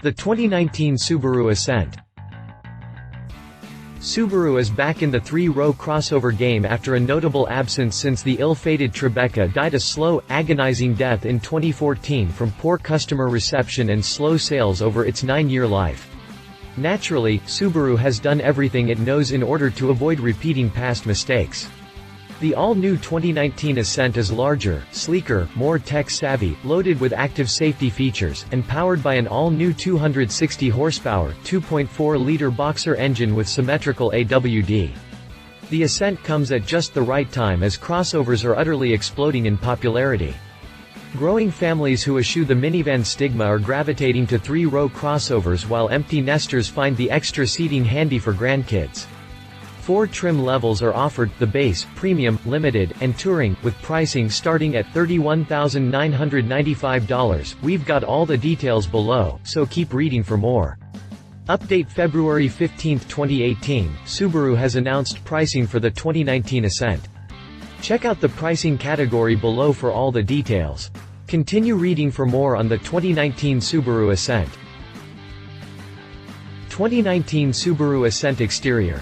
The 2019 Subaru Ascent. Subaru is back in the three-row crossover game after a notable absence since the ill-fated Tribeca died a slow, agonizing death in 2014 from poor customer reception and slow sales over its 9-year life. Naturally, Subaru has done everything it knows in order to avoid repeating past mistakes. The all-new 2019 Ascent is larger, sleeker, more tech-savvy, loaded with active safety features, and powered by an all-new 260 horsepower, 2.4-liter boxer engine with symmetrical AWD. The Ascent comes at just the right time as crossovers are utterly exploding in popularity. Growing families who eschew the minivan stigma are gravitating to three-row crossovers, while empty nesters find the extra seating handy for grandkids. 4 trim levels are offered: the base, premium, limited, and touring, with pricing starting at $31,995. We've got all the details below, so keep reading for more. Update February 15, 2018, Subaru has announced pricing for the 2019 Ascent. Check out the pricing category below for all the details. Continue reading for more on the 2019 Subaru Ascent. 2019 Subaru Ascent exterior.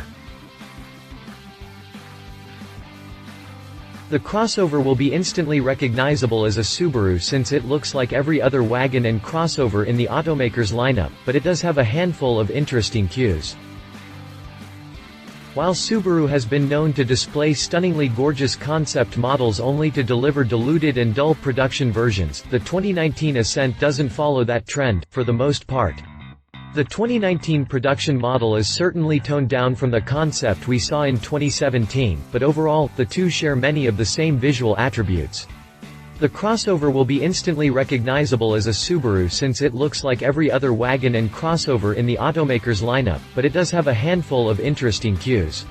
The crossover will be instantly recognizable as a Subaru since it looks like every other wagon and crossover in the automaker's lineup, but it does have a handful of interesting cues. While Subaru has been known to display stunningly gorgeous concept models only to deliver diluted and dull production versions, the 2019 Ascent doesn't follow that trend, for the most part. The 2019 production model is certainly toned down from the concept we saw in 2017, but overall, the two share many of the same visual attributes. The crossover will be instantly recognizable as a Subaru since it looks like every other wagon and crossover in the automaker's lineup, but it does have a handful of interesting cues.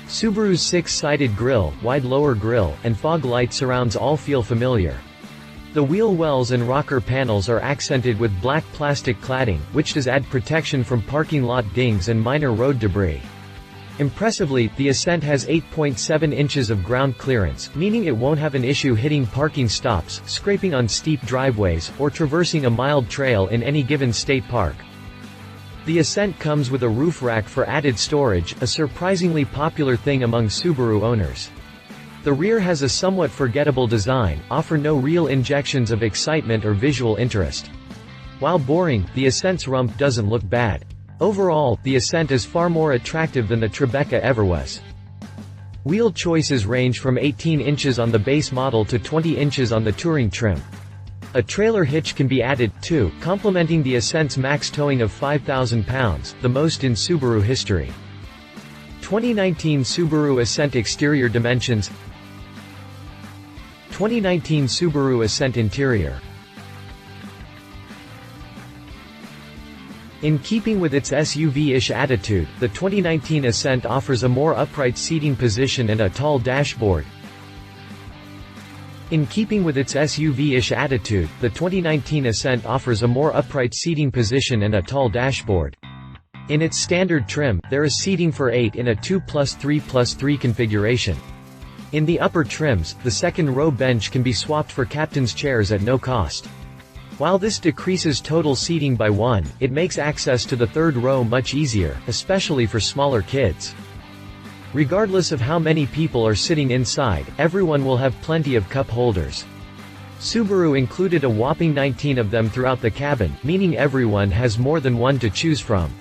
Subaru's 6-sided grille, wide lower grille, and fog light surrounds all feel familiar. The wheel wells and rocker panels are accented with black plastic cladding, which does add protection from parking lot dings and minor road debris. Impressively, the Ascent has 8.7 inches of ground clearance, meaning it won't have an issue hitting parking stops, scraping on steep driveways, or traversing a mild trail in any given state park. The Ascent comes with a roof rack for added storage, a surprisingly popular thing among Subaru owners. The rear has a somewhat forgettable design, offering no real injections of excitement or visual interest. While boring, the Ascent's rump doesn't look bad. Overall, the Ascent is far more attractive than the Tribeca ever was. Wheel choices range from 18 inches on the base model to 20 inches on the touring trim. A trailer hitch can be added, too, complementing the Ascent's max towing of 5,000 pounds, the most in Subaru history. 2019 Subaru Ascent exterior dimensions. 2019 Subaru Ascent interior. In keeping with its SUV-ish attitude, the 2019 Ascent offers a more upright seating position and a tall dashboard. In keeping with its SUV-ish attitude, the 2019 Ascent offers a more upright seating position and a tall dashboard. In its standard trim, there is seating for 8 in a 2+3+3 configuration. In the upper trims, the second-row bench can be swapped for captain's chairs at no cost. While this decreases total seating by 1, it makes access to the third row much easier, especially for smaller kids. Regardless of how many people are sitting inside, everyone will have plenty of cup holders. Subaru included a whopping 19 of them throughout the cabin, meaning everyone has more than one to choose from.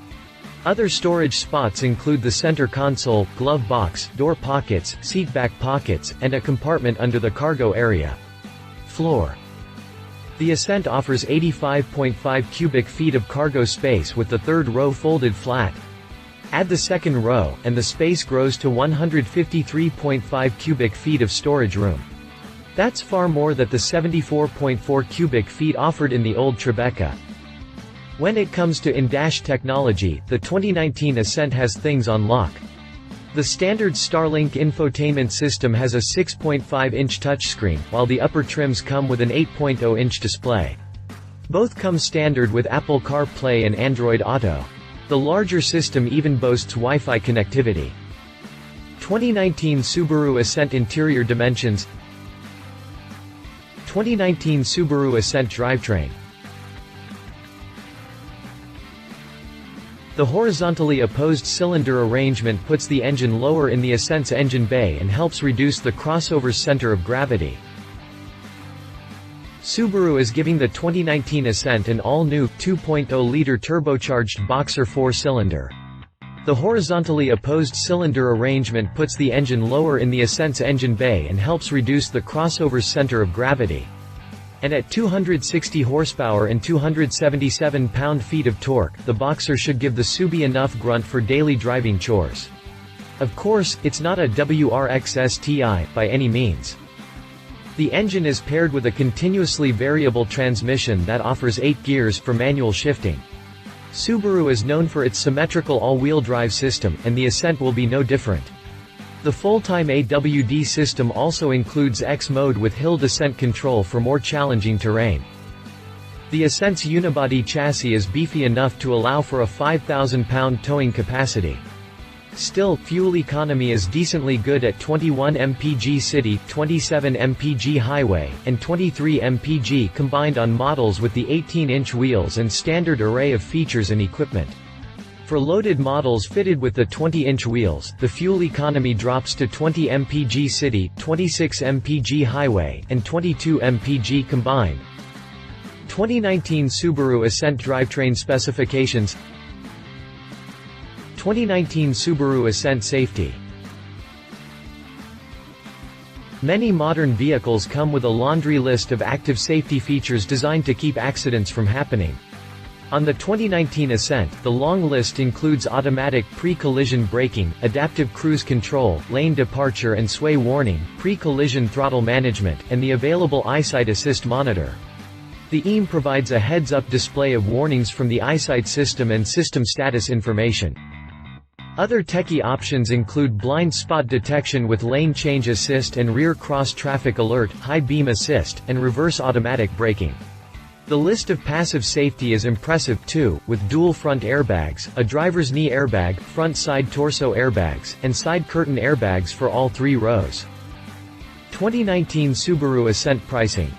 Other storage spots include the center console, glove box, door pockets, seatback pockets, and a compartment under the cargo area. Floor. The Ascent offers 85.5 cubic feet of cargo space with the third row folded flat. Add the second row, and the space grows to 153.5 cubic feet of storage room. That's far more than the 74.4 cubic feet offered in the old Tribeca. When it comes to in-dash technology, the 2019 Ascent has things on lock. The standard Starlink infotainment system has a 6.5-inch touchscreen, while the upper trims come with an 8.0-inch display. Both come standard with Apple CarPlay and Android Auto. The larger system even boasts Wi-Fi connectivity. 2019 Subaru Ascent interior dimensions. 2019 Subaru Ascent drivetrain. The horizontally opposed cylinder arrangement puts the engine lower in the Ascent's engine bay and helps reduce the crossover's center of gravity. Subaru is giving the 2019 Ascent an all-new, 2.0-liter turbocharged boxer 4-cylinder. The horizontally opposed cylinder arrangement puts the engine lower in the Ascent's engine bay and helps reduce the crossover's center of gravity. And at 260 horsepower and 277 pound-feet of torque, the Boxer should give the Subi enough grunt for daily driving chores. Of course, it's not a WRX STI, by any means. The engine is paired with a continuously variable transmission that offers 8 gears for manual shifting. Subaru is known for its symmetrical all-wheel drive system, and the Ascent will be no different. The full-time AWD system also includes X mode with hill descent control for more challenging terrain. The Ascent's unibody chassis is beefy enough to allow for a 5,000-pound towing capacity. Still, fuel economy is decently good at 21 mpg city, 27 mpg highway, and 23 mpg combined on models with the 18-inch wheels and standard array of features and equipment. For loaded models fitted with the 20-inch wheels, the fuel economy drops to 20 mpg city, 26 mpg highway, and 22 mpg combined. 2019 Subaru Ascent drivetrain specifications. 2019 Subaru Ascent safety. Many modern vehicles come with a laundry list of active safety features designed to keep accidents from happening. On the 2019 Ascent, the long list includes automatic pre-collision braking, adaptive cruise control, lane departure and sway warning, pre-collision throttle management, and the available eyesight assist monitor. The EAM provides a heads-up display of warnings from the eyesight system and system status information. Other techie options include blind spot detection with lane change assist and rear cross traffic alert, high beam assist, and reverse automatic braking. The list of passive safety is impressive too, with dual front airbags, a driver's knee airbag, front side torso airbags, and side curtain airbags for all 3 rows. 2019 Subaru Ascent pricing.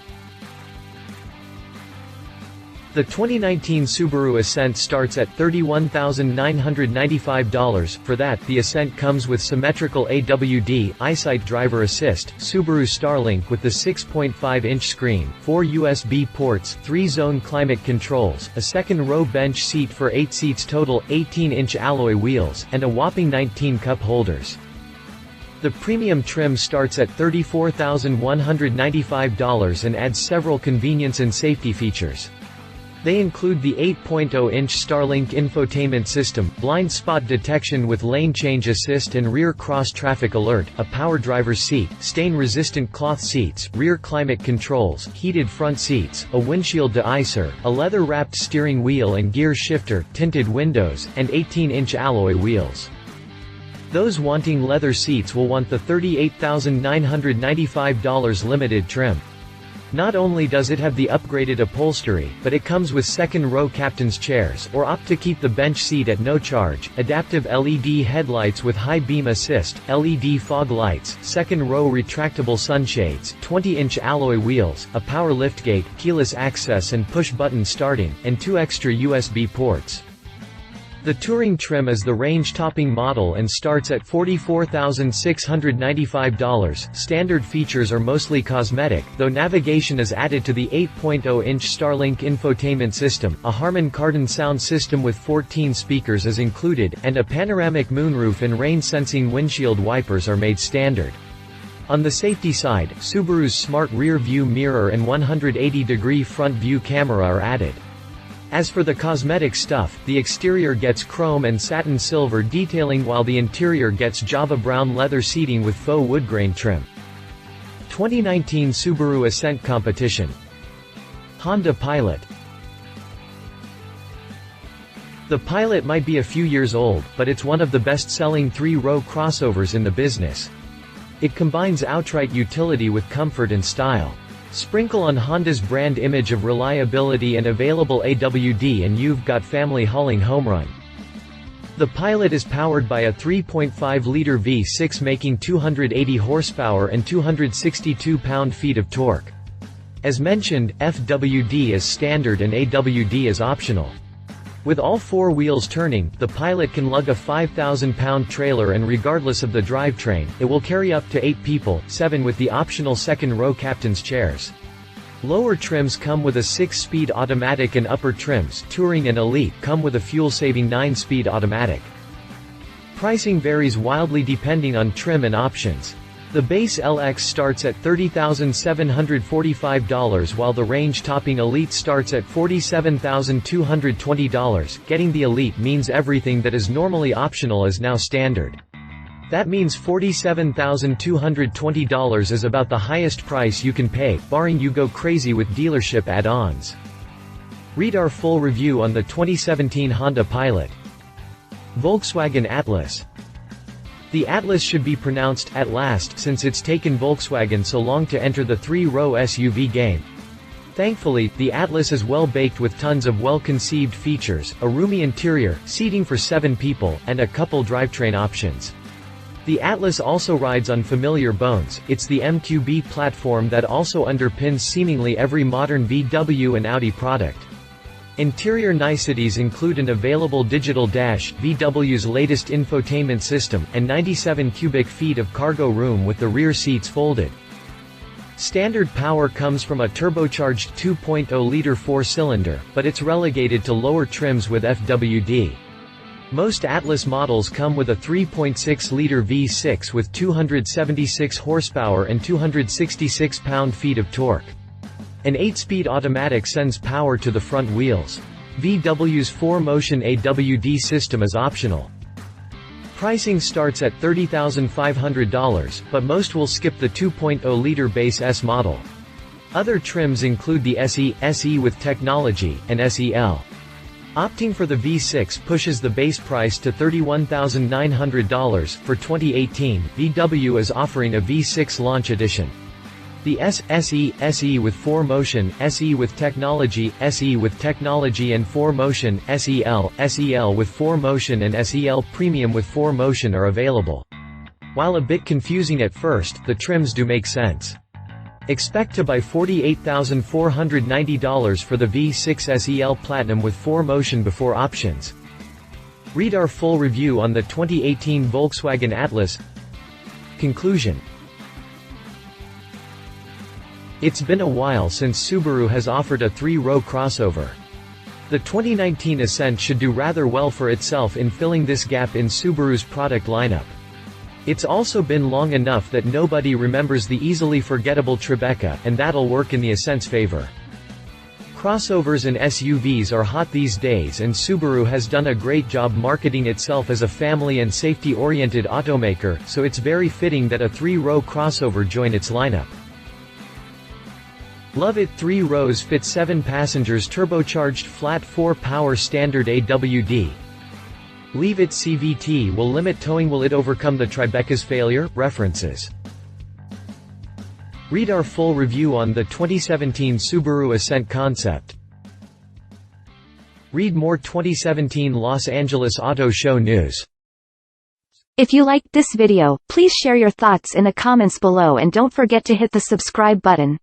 The 2019 Subaru Ascent starts at $31,995. For that, the Ascent comes with Symmetrical AWD, Eyesight Driver Assist, Subaru Starlink with the 6.5-inch screen, 4 USB ports, 3-zone climate controls, a second-row bench seat for 8 seats total, 18-inch alloy wheels, and a whopping 19 cup holders. The premium trim starts at $34,195 and adds several convenience and safety features. They include the 8.0-inch Starlink infotainment system, blind spot detection with lane change assist and rear cross-traffic alert, a power driver's seat, stain-resistant cloth seats, rear climate controls, heated front seats, a windshield deicer, a leather-wrapped steering wheel and gear shifter, tinted windows, and 18-inch alloy wheels. Those wanting leather seats will want the $38,995 limited trim. Not only does it have the upgraded upholstery, but it comes with second-row captain's chairs, or opt to keep the bench seat at no charge, adaptive LED headlights with high beam assist, LED fog lights, second-row retractable sunshades, 20-inch alloy wheels, a power liftgate, keyless access and push-button starting, and 2 extra USB ports. The Touring trim is the range-topping model and starts at $44,695. Standard features are mostly cosmetic, though navigation is added to the 8.0-inch Starlink infotainment system, a Harman Kardon sound system with 14 speakers is included, and a panoramic moonroof and rain-sensing windshield wipers are made standard. On the safety side, Subaru's smart rear-view mirror and 180-degree front-view camera are added. As for the cosmetic stuff, the exterior gets chrome and satin silver detailing while the interior gets Java brown leather seating with faux woodgrain trim. 2019 Subaru Ascent competition. Honda Pilot. The Pilot might be a few years old, but it's one of the best-selling 3-row crossovers in the business. It combines outright utility with comfort and style. Sprinkle on Honda's brand image of reliability and available AWD and you've got family hauling home run. The Pilot is powered by a 3.5-liter V6 making 280 horsepower and 262 pound-feet of torque. As mentioned, FWD is standard and AWD is optional. With all four wheels turning, the Pilot can lug a 5,000-pound trailer, and regardless of the drivetrain, it will carry up to 8 people, 7 with the optional second-row captain's chairs. Lower trims come with a 6-speed automatic, and upper trims, Touring and Elite, come with a fuel-saving 9-speed automatic. Pricing varies wildly depending on trim and options. The base LX starts at $30,745 while the range-topping Elite starts at $47,220. Getting the Elite means everything that is normally optional is now standard. That means $47,220 is about the highest price you can pay, barring you go crazy with dealership add-ons. Read our full review on the 2017 Honda Pilot. Volkswagen Atlas. The Atlas should be pronounced Atlas since it's taken Volkswagen so long to enter the 3-row SUV game. Thankfully, the Atlas is well baked with tons of well-conceived features, a roomy interior, seating for 7 people, and a couple drivetrain options. The Atlas also rides on familiar bones. It's the MQB platform that also underpins seemingly every modern VW and Audi product. Interior niceties include an available digital dash, VW's latest infotainment system, and 97 cubic feet of cargo room with the rear seats folded. Standard power comes from a turbocharged 2.0-liter 4-cylinder, but it's relegated to lower trims with FWD. Most Atlas models come with a 3.6-liter V6 with 276 horsepower and 266 pound-feet of torque. An 8-speed automatic sends power to the front wheels. VW's 4-motion AWD system is optional. Pricing starts at $30,500, but most will skip the 2.0-liter base S model. Other trims include the SE, SE with technology, and SEL. Opting for the V6 pushes the base price to $31,900. For 2018, VW is offering a V6 launch edition. The SE, SE with 4-motion, SE with technology, SE with technology and 4-motion, SEL, SEL with 4-motion and SEL Premium with 4-motion are available. While a bit confusing at first, the trims do make sense. Expect to buy $48,490 for the V6 SEL Platinum with 4-motion before options. Read our full review on the 2018 Volkswagen Atlas. Conclusion. It's been a while since Subaru has offered a 3-row crossover. The 2019 Ascent should do rather well for itself in filling this gap in Subaru's product lineup. It's also been long enough that nobody remembers the easily forgettable Tribeca, and that'll work in the Ascent's favor. Crossovers and SUVs are hot these days, and Subaru has done a great job marketing itself as a family and safety-oriented automaker, so it's very fitting that a 3-row crossover join its lineup. Love it. 3 rows fit 7 passengers. Turbocharged flat 4-power standard AWD. Leave it. CVT will limit towing. Will it overcome the Tribeca's failure? References. Read our full review on the 2017 Subaru Ascent concept. Read more 2017 Los Angeles Auto Show news. If you liked this video, please share your thoughts in the comments below and don't forget to hit the subscribe button.